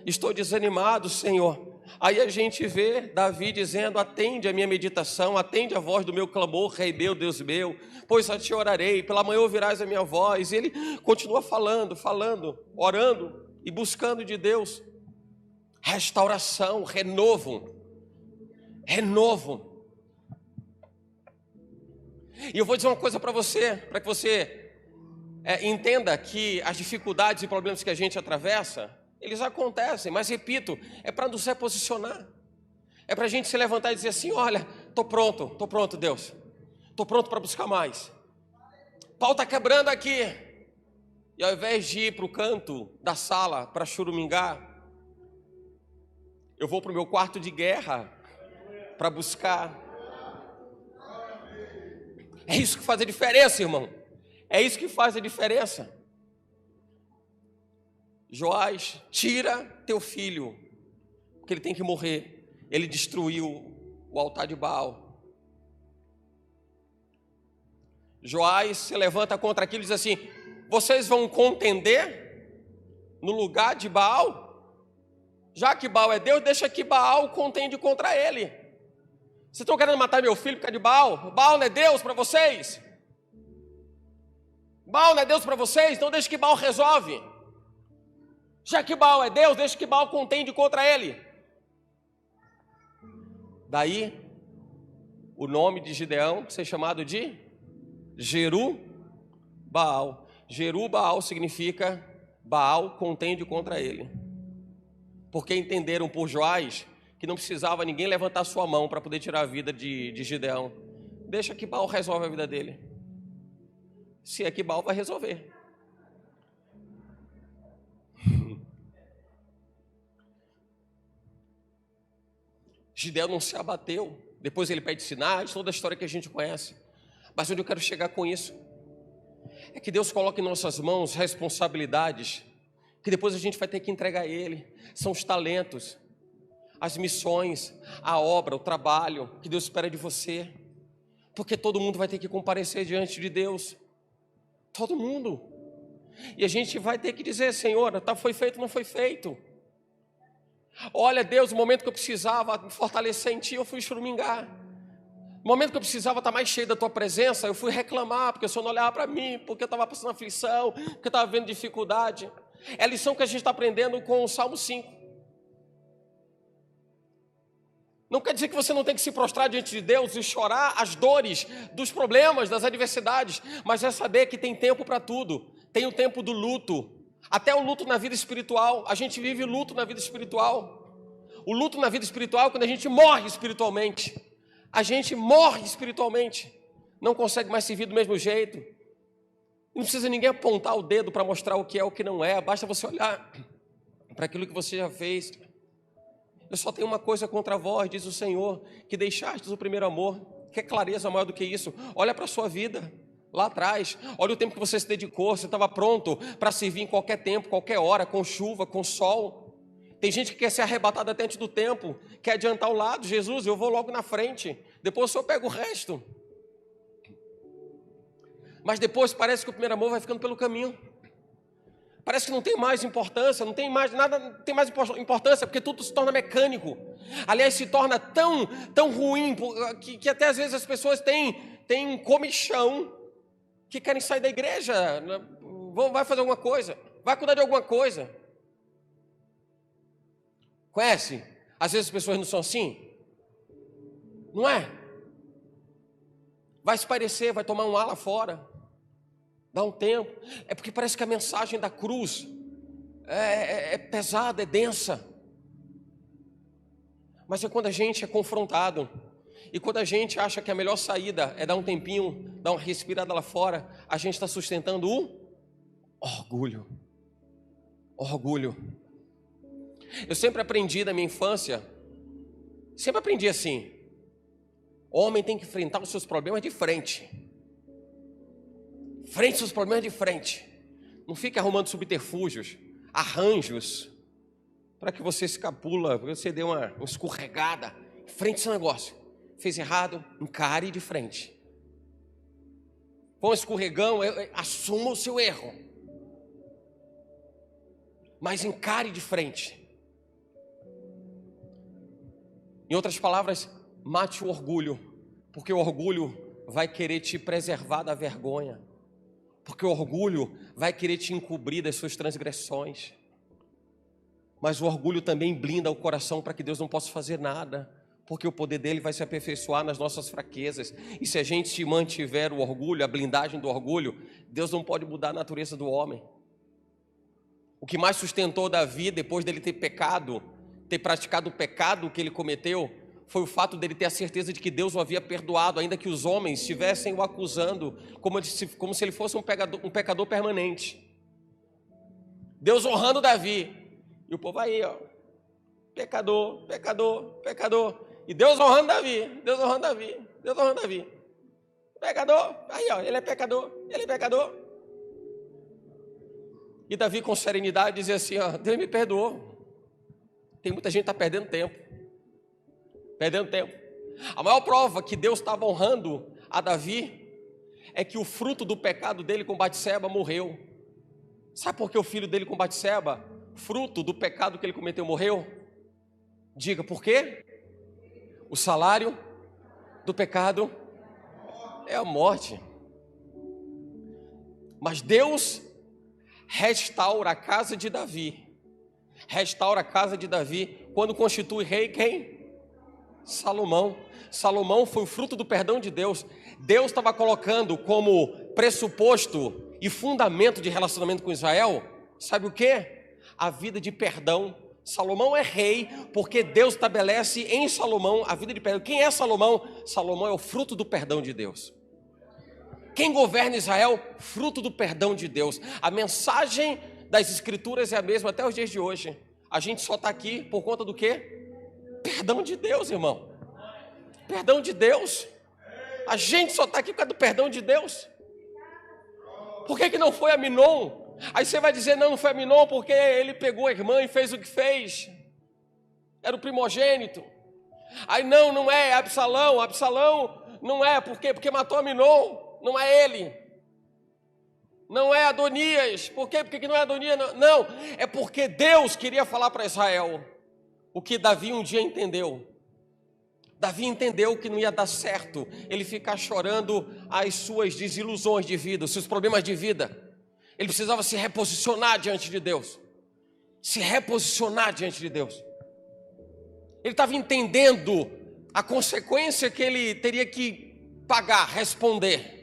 estou desanimado, Senhor. Aí a gente vê Davi dizendo: atende a minha meditação, atende a voz do meu clamor, Rei meu, Deus meu, pois a ti orarei, pela manhã ouvirás a minha voz. E ele continua falando, orando e buscando de Deus restauração, renovo. E eu vou dizer uma coisa para você, para que você entenda que as dificuldades e problemas que a gente atravessa, eles acontecem, mas repito, é para nos reposicionar. É para a gente se levantar e dizer assim: olha, estou pronto, Deus. Estou pronto para buscar mais. O pau está quebrando aqui. E ao invés de ir para o canto da sala para chorumingar, eu vou para o meu quarto de guerra para buscar. É isso que faz a diferença, irmão. É isso que faz a diferença. Joás, tira teu filho, porque ele tem que morrer. Ele destruiu o altar de Baal. Joás se levanta contra aquilo e diz assim: vocês vão contender no lugar de Baal? Já que Baal é Deus, deixa que Baal contende contra ele. Vocês estão querendo matar meu filho por causa de Baal? Baal não é Deus para vocês? Baal não é Deus para vocês? Então deixa que Baal resolve. Já que Baal é Deus, deixa que Baal contende contra ele. Daí, o nome de Gideão ser chamado de Jeru-Baal. Jeru-Baal significa Baal contende contra ele. Porque entenderam por Joás que não precisava ninguém levantar sua mão para poder tirar a vida de Gideão. Deixa que Baal resolve a vida dele. Se é que Baal vai resolver. Gideão não se abateu. Depois ele pede sinais, toda a história que a gente conhece. Mas onde eu quero chegar com isso é que Deus coloca em nossas mãos responsabilidades que depois a gente vai ter que entregar a Ele. São os talentos, as missões, a obra, o trabalho que Deus espera de você. Porque todo mundo vai ter que comparecer diante de Deus. Todo mundo. E a gente vai ter que dizer: Senhor, tá, foi feito, não foi feito. Olha, Deus, no momento que eu precisava me fortalecer em Ti, eu fui chorumingar. No momento que eu precisava estar mais cheio da Tua presença, eu fui reclamar, porque o Senhor não olhava para mim, porque eu estava passando aflição, porque eu estava vendo dificuldade. É a lição que a gente está aprendendo com o Salmo 5. Não quer dizer que você não tem que se prostrar diante de Deus e chorar as dores dos problemas, das adversidades, mas é saber que tem tempo para tudo. Tem o tempo do luto. Até o luto na vida espiritual, a gente vive luto na vida espiritual. O luto na vida espiritual é quando a gente morre espiritualmente. A gente morre espiritualmente, não consegue mais servir do mesmo jeito. Não precisa ninguém apontar o dedo para mostrar o que é, o que não é. Basta você olhar para aquilo que você já fez. Eu só tenho uma coisa contra vós, diz o Senhor, que deixastes o primeiro amor. Que clareza maior do que isso? Olha para a sua vida. Lá atrás, olha o tempo que você se dedicou, você estava pronto para servir em qualquer tempo, qualquer hora, com chuva, com sol. Tem gente que quer ser arrebatada até antes do tempo, quer adiantar o lado. Jesus, eu vou logo na frente, depois o Senhor pega o resto. Mas depois parece que o primeiro amor vai ficando pelo caminho. Parece que não tem mais importância, não tem mais nada, não tem mais importância, porque tudo se torna mecânico. Aliás, se torna tão ruim, que até às vezes as pessoas têm comichão, que querem sair da igreja, vai fazer alguma coisa, vai cuidar de alguma coisa. Conhece? Às vezes as pessoas não são assim, não é? Vai se parecer, vai tomar um ar lá fora. Dá um tempo. É porque parece que a mensagem da cruz é pesada, é densa. Mas é quando a gente é confrontado, e quando a gente acha que a melhor saída é dar um tempinho, dar uma respirada lá fora, a gente está sustentando o orgulho. Orgulho. Eu sempre aprendi da minha infância, sempre aprendi assim: homem tem que enfrentar os seus problemas de frente. Frente seus problemas de frente. Não fique arrumando subterfúgios, arranjos, para que você escapula, para que você dê uma escorregada. Frente esse negócio. Fez errado, encare de frente. Com um escorregão, assuma o seu erro. Mas encare de frente. Em outras palavras, mate o orgulho, porque o orgulho vai querer te preservar da vergonha. Porque o orgulho vai querer te encobrir das suas transgressões. Mas o orgulho também blinda o coração para que Deus não possa fazer nada, porque o poder dele vai se aperfeiçoar nas nossas fraquezas. E se a gente mantiver o orgulho, a blindagem do orgulho, Deus não pode mudar a natureza do homem. O que mais sustentou Davi depois dele ter pecado, ter praticado o pecado que ele cometeu, foi o fato dele ter a certeza de que Deus o havia perdoado, ainda que os homens estivessem o acusando, como se ele fosse um pecador permanente. Deus honrando Davi, e o povo aí, ó, pecador, pecador, pecador, e Deus honrando Davi, Deus honrando Davi, Deus honrando Davi, pecador, aí ó, ele é pecador, ele é pecador. E Davi com serenidade dizia assim, ó, Deus me perdoou. Tem muita gente que está perdendo tempo. Perdendo tempo. A maior prova que Deus estava honrando a Davi é que o fruto do pecado dele com Batseba morreu. Sabe por que o filho dele com Batseba, fruto do pecado que ele cometeu, morreu? Diga, por quê? O salário do pecado é a morte. Mas Deus restaura a casa de Davi. Restaura a casa de Davi quando constitui rei quem? Salomão. Salomão foi o fruto do perdão de Deus. Deus estava colocando como pressuposto e fundamento de relacionamento com Israel, sabe o quê? A vida de perdão. Salomão é rei porque Deus estabelece em Salomão a vida de perdão. Quem é Salomão? Salomão é o fruto do perdão de Deus. Quem governa Israel? Fruto do perdão de Deus. A mensagem das Escrituras é a mesma até os dias de hoje. A gente só está aqui por conta do quê? Perdão de Deus, irmão. Perdão de Deus. A gente só está aqui por causa do perdão de Deus. Por que não foi Aminon? Aí você vai dizer, não foi Aminon porque ele pegou a irmã e fez o que fez. Era o primogênito. Aí não é Absalão. Absalão não é, por quê? Porque matou Aminon. Não é ele. Não é Adonias. Por quê? Porque não é Adonias. Não, é porque Deus queria falar para Israel o que Davi um dia entendeu. Davi entendeu que não ia dar certo ele ficar chorando as suas desilusões de vida, os seus problemas de vida. Ele precisava se reposicionar diante de Deus. Se reposicionar diante de Deus. Ele estava entendendo a consequência que ele teria que pagar, responder.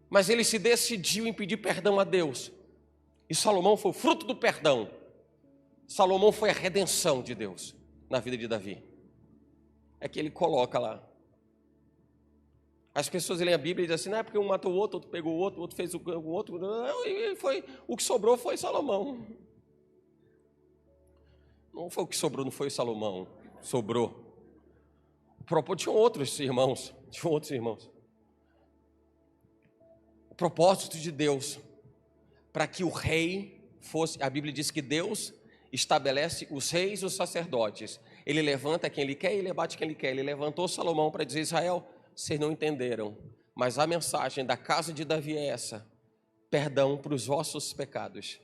Mas ele se decidiu em pedir perdão a Deus. E Salomão foi o fruto do perdão. Salomão foi a redenção de Deus na vida de Davi. É que ele coloca lá. As pessoas leem a Bíblia e dizem assim, não é porque um matou o outro pegou o outro fez o outro. Não, e foi, o que sobrou foi Salomão. Não foi o que sobrou, não foi Salomão. Sobrou. Tinham outros irmãos. O propósito de Deus para que o rei fosse, a Bíblia diz que Deus estabelece os reis e os sacerdotes. Ele levanta quem ele quer e ele abate quem ele quer. Ele levantou Salomão para dizer, Israel, vocês não entenderam, mas a mensagem da casa de Davi é essa: perdão para os vossos pecados.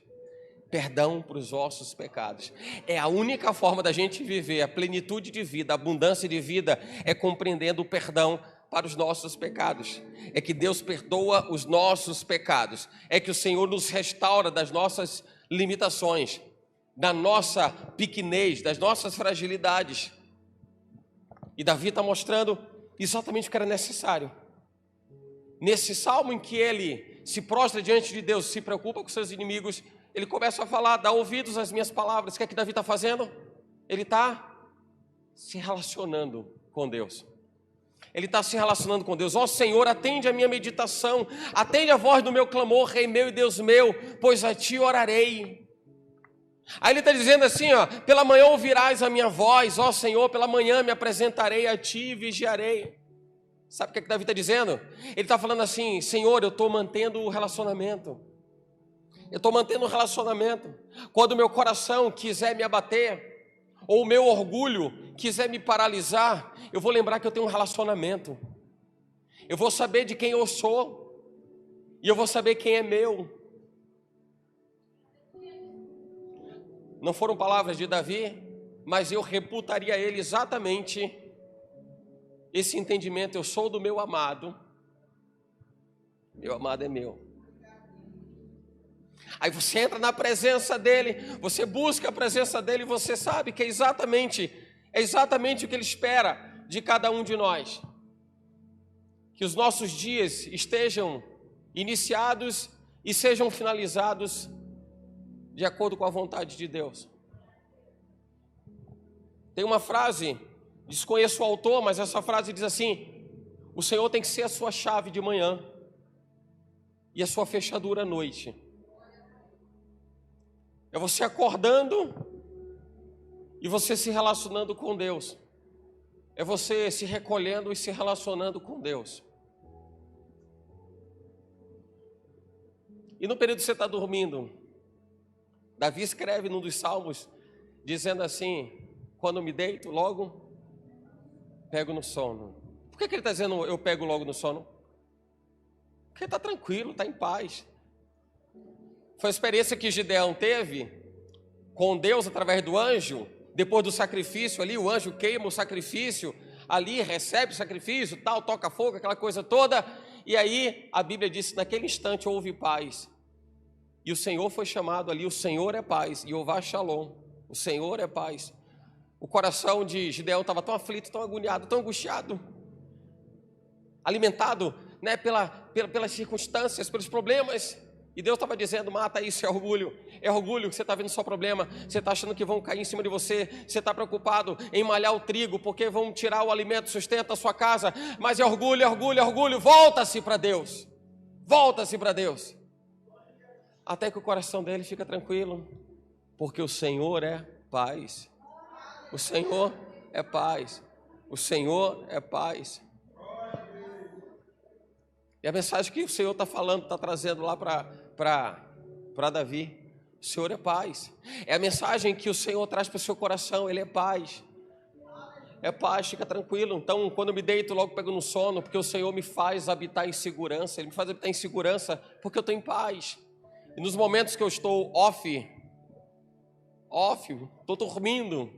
Perdão para os vossos pecados. É a única forma da gente viver a plenitude de vida, a abundância de vida, é compreendendo o perdão para os nossos pecados. É que Deus perdoa os nossos pecados. É que o Senhor nos restaura das nossas limitações, da nossa pequenez, das nossas fragilidades. E Davi está mostrando exatamente o que era necessário. nesse salmo em que ele se prostra diante de Deus, se preocupa com seus inimigos, ele começa a falar, dá ouvidos às minhas palavras. O que é que Davi está fazendo? Ele está se relacionando com Deus. Ele está se relacionando com Deus. Ó Senhor, atende a minha meditação, atende a voz do meu clamor, Rei meu e Deus meu, pois a Ti orarei. Aí ele está dizendo assim, ó, pela manhã ouvirás a minha voz, ó Senhor, pela manhã me apresentarei a Ti e vigiarei. Sabe o que Davi está dizendo? Ele está falando assim, Senhor, eu estou mantendo o relacionamento. Eu estou mantendo o relacionamento. Quando o meu coração quiser me abater, ou o meu orgulho quiser me paralisar, eu vou lembrar que eu tenho um relacionamento. Eu vou saber de quem eu sou, e eu vou saber quem é meu. Não foram palavras de Davi, mas eu reputaria a ele exatamente esse entendimento. Eu sou do meu amado é meu. Aí você entra na presença dele, você busca a presença dele, e você sabe que é exatamente o que ele espera de cada um de nós. Que os nossos dias estejam iniciados e sejam finalizados de acordo com a vontade de Deus. Tem uma frase, desconheço o autor, mas essa frase diz assim: o Senhor tem que ser a sua chave de manhã e a sua fechadura à noite. É você acordando e você se relacionando com Deus. É você se recolhendo e se relacionando com Deus. E no período que você está dormindo, Davi escreve num dos salmos, dizendo assim: quando me deito, logo pego no sono. Por que ele está dizendo eu pego logo no sono? Porque está tranquilo, está em paz. Foi a experiência que Gideão teve com Deus através do anjo. Depois do sacrifício ali, o anjo queima o sacrifício, ali recebe o sacrifício, tal, toca fogo, aquela coisa toda. E aí a Bíblia diz que naquele instante houve paz. E o Senhor foi chamado ali, o Senhor é paz, Jeová Shalom, o Senhor é paz. O coração de Gideão estava tão aflito, tão agoniado, tão angustiado, alimentado, né, pelas circunstâncias, pelos problemas. E Deus estava dizendo: mata isso, é orgulho que você está vendo só problema, você está achando que vão cair em cima de você, você está preocupado em malhar o trigo, porque vão tirar o alimento, sustenta a sua casa, mas é orgulho, volta-se para Deus, até que o coração dele fica tranquilo, porque o Senhor é paz, o Senhor é paz, o Senhor é paz. E a mensagem que o Senhor está falando, está trazendo lá para Davi: o Senhor é paz. É a mensagem que o Senhor traz para o seu coração, Ele é paz. É paz, fica tranquilo. Então, quando eu me deito, logo pego no sono, porque o Senhor me faz habitar em segurança. Ele me faz habitar em segurança porque eu estou em paz. E nos momentos que eu estou off, estou dormindo,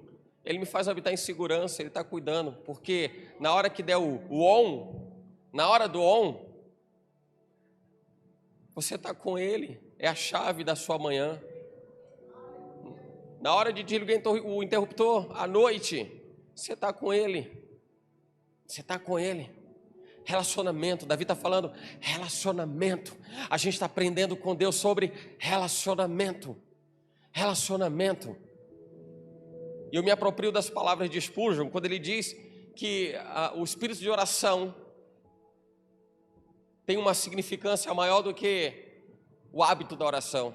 Ele me faz habitar em segurança, Ele está cuidando. Porque na hora que der o on, na hora do on, você está com Ele, é a chave da sua manhã. Na hora de desligar o interruptor, à noite, você está com Ele. Relacionamento, Davi está falando, relacionamento. A gente está aprendendo com Deus sobre relacionamento. E eu me aproprio das palavras de Spurgeon, quando ele diz que o espírito de oração tem uma significância maior do que o hábito da oração.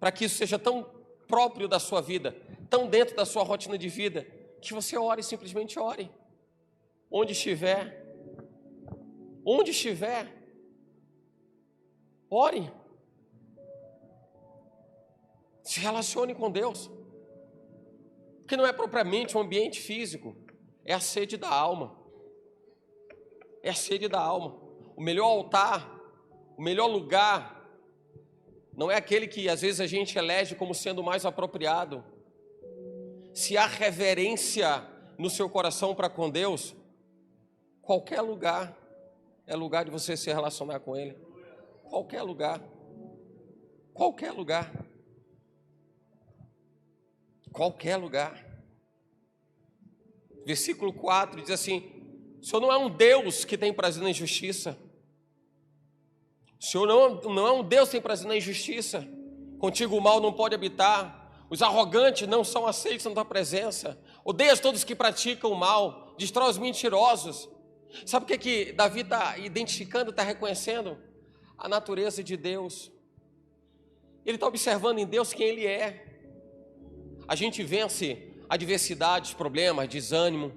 Para que isso seja tão próprio da sua vida, tão dentro da sua rotina de vida, que você ore, simplesmente ore. Onde estiver, ore. Se relacione com Deus. Porque não é propriamente um ambiente físico, é a sede da alma. É a sede da alma. O melhor altar, o melhor lugar, não é aquele que às vezes a gente elege como sendo mais apropriado. Se há reverência no seu coração para com Deus, qualquer lugar é lugar de você se relacionar com Ele. Qualquer lugar. Versículo 4 diz assim: O Senhor não é um Deus que tem prazer na injustiça. O Senhor não é um Deus que tem prazer na injustiça. Contigo o mal não pode habitar. Os arrogantes não são aceitos na tua presença. Odeias todos que praticam o mal. Destrói os mentirosos. Sabe o que Davi está identificando, está reconhecendo? A natureza de Deus. Ele está observando em Deus quem Ele é. A gente vence adversidades, problemas, desânimo,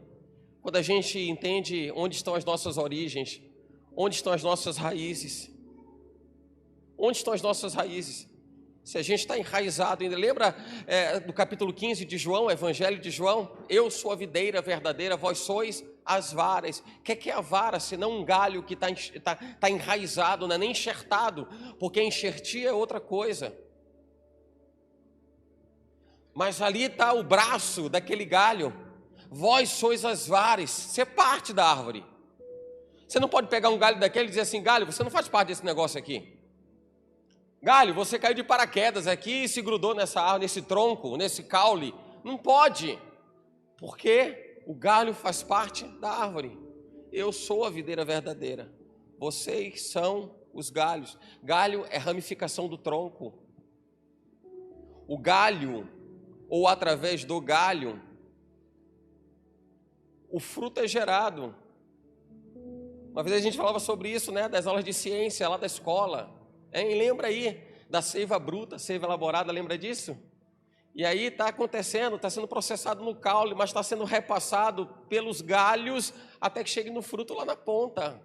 quando a gente entende onde estão as nossas origens, onde estão as nossas raízes. Onde estão as nossas raízes? Se a gente está enraizado ainda, lembra do capítulo 15 de João, Evangelho de João? Eu sou a videira verdadeira, vós sois as varas. O que é a vara, senão um galho que está enraizado, não é nem enxertado, porque enxertia é outra coisa. Mas ali está o braço daquele galho. Vós sois as varas, você é parte da árvore. Você não pode pegar um galho daquele e dizer assim: galho, você não faz parte desse negócio aqui. Galho, você caiu de paraquedas aqui e se grudou nessa árvore, nesse tronco, nesse caule. Não pode, porque o galho faz parte da árvore. Eu sou a videira verdadeira, vocês são os galhos. Galho é ramificação do tronco. O galho, ou através do galho, o fruto é gerado. Uma vez a gente falava sobre isso, né, das aulas de ciência lá da escola. Lembra aí da seiva bruta, seiva elaborada, lembra disso? E aí está acontecendo, está sendo processado no caule, mas está sendo repassado pelos galhos até que chegue no fruto lá na ponta.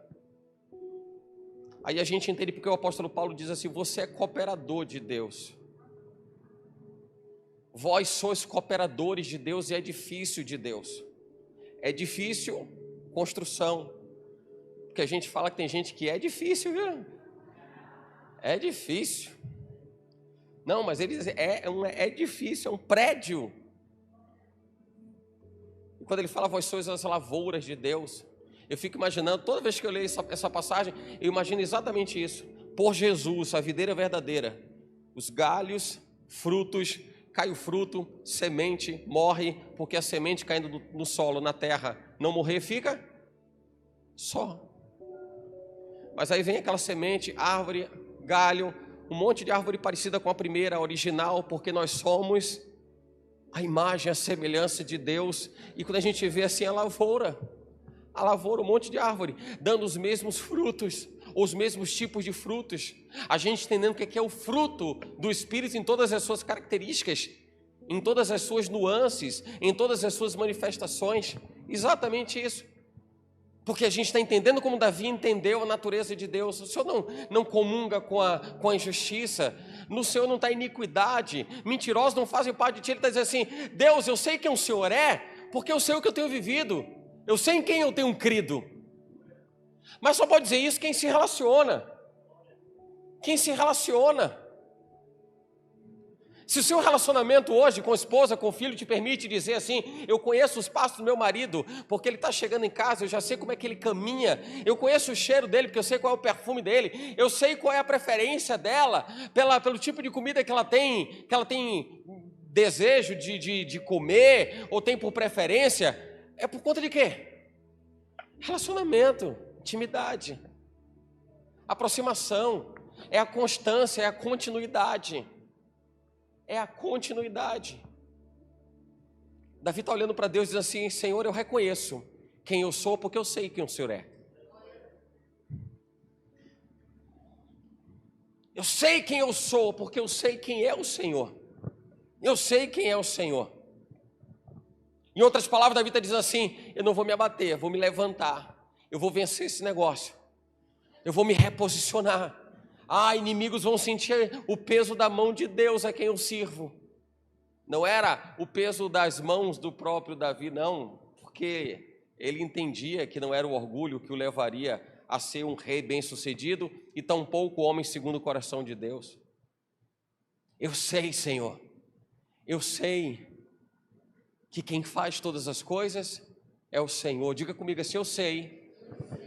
Aí a gente entende porque o apóstolo Paulo diz assim: você é cooperador de Deus. Vós sois cooperadores de Deus e edifício de Deus. Edifício, construção. Porque a gente fala que tem gente que é difícil, viu? É difícil. Não, mas ele diz, é difícil, é um prédio. E quando ele fala, vós sois as lavouras de Deus, eu fico imaginando, toda vez que eu leio essa passagem, eu imagino exatamente isso. Por Jesus, a videira verdadeira, os galhos, frutos, cai o fruto, semente, morre, porque a semente caindo no solo, na terra, não morrer, fica só. Mas aí vem aquela semente, árvore, galho, um monte de árvore parecida com a primeira, a original, porque nós somos a imagem, a semelhança de Deus. E quando a gente vê assim a lavoura, um monte de árvore, dando os mesmos frutos, os mesmos tipos de frutos, a gente entendendo o que é o fruto do Espírito em todas as suas características, em todas as suas nuances, em todas as suas manifestações, exatamente isso. Porque a gente está entendendo como Davi entendeu a natureza de Deus. O Senhor não comunga com a injustiça, no Senhor não está iniquidade, mentirosos não fazem parte de ti. Ele está dizendo assim: Deus, eu sei quem o Senhor é, porque eu sei o que eu tenho vivido, eu sei em quem eu tenho crido. Mas só pode dizer isso quem se relaciona. Quem se relaciona. Se o seu relacionamento hoje com a esposa, com o filho, te permite dizer assim: eu conheço os passos do meu marido, porque ele está chegando em casa, eu já sei como é que ele caminha, eu conheço o cheiro dele, porque eu sei qual é o perfume dele, eu sei qual é a preferência dela, pelo tipo de comida que ela tem desejo de comer, ou tem por preferência, é por conta de quê? Relacionamento, intimidade, aproximação, é a constância, é a continuidade. É a continuidade. Davi está olhando para Deus e diz assim: Senhor, eu reconheço quem eu sou, porque eu sei quem o Senhor é. Eu sei quem eu sou, porque eu sei quem é o Senhor. Eu sei quem é o Senhor. Em outras palavras, Davi está dizendo assim: eu não vou me abater, eu vou me levantar, eu vou vencer esse negócio, eu vou me reposicionar. Inimigos vão sentir o peso da mão de Deus a quem eu sirvo. Não era o peso das mãos do próprio Davi, não, porque ele entendia que não era o orgulho que o levaria a ser um rei bem-sucedido e tampouco homem segundo o coração de Deus. Eu sei, Senhor, eu sei que quem faz todas as coisas é o Senhor. Diga comigo assim: eu sei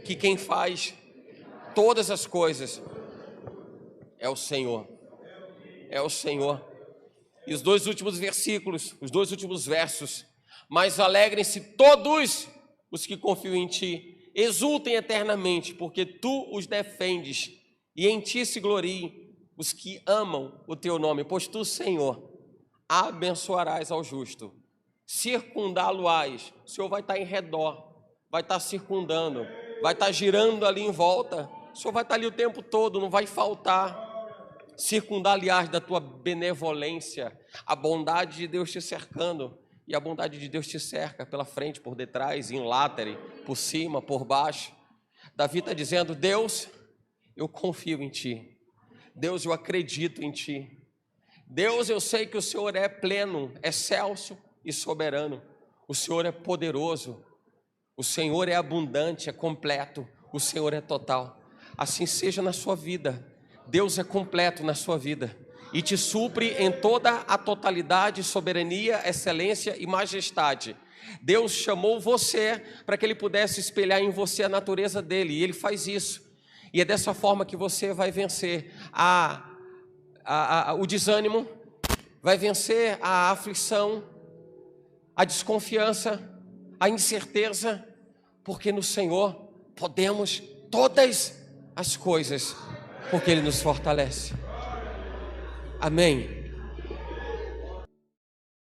que quem faz todas as coisas é o Senhor. É o Senhor. E os dois últimos versículos, os dois últimos versos: mas alegrem-se todos os que confiam em ti, exultem eternamente, porque tu os defendes, e em ti se gloriem os que amam o teu nome, pois tu, Senhor, abençoarás ao justo, circundá-lo-ás. O Senhor vai estar em redor, vai estar circundando, vai estar girando ali em volta. O Senhor vai estar ali o tempo todo, não vai faltar. Circundar-lhe-ás da tua benevolência, a bondade de Deus te cercando, e a bondade de Deus te cerca pela frente, por detrás, em látere, por cima, por baixo. Davi está dizendo: Deus, eu confio em ti. Deus, eu acredito em ti. Deus, eu sei que o Senhor é pleno, excelso e soberano. O Senhor é poderoso. O Senhor é abundante, é completo. O Senhor é total. Assim seja na sua vida. Deus é completo na sua vida e te supre em toda a totalidade, soberania, excelência e majestade. Deus chamou você para que Ele pudesse espelhar em você a natureza dEle, e Ele faz isso. E é dessa forma que você vai vencer o desânimo, vai vencer a aflição, a desconfiança, a incerteza, porque no Senhor podemos todas as coisas, porque Ele nos fortalece. Amém.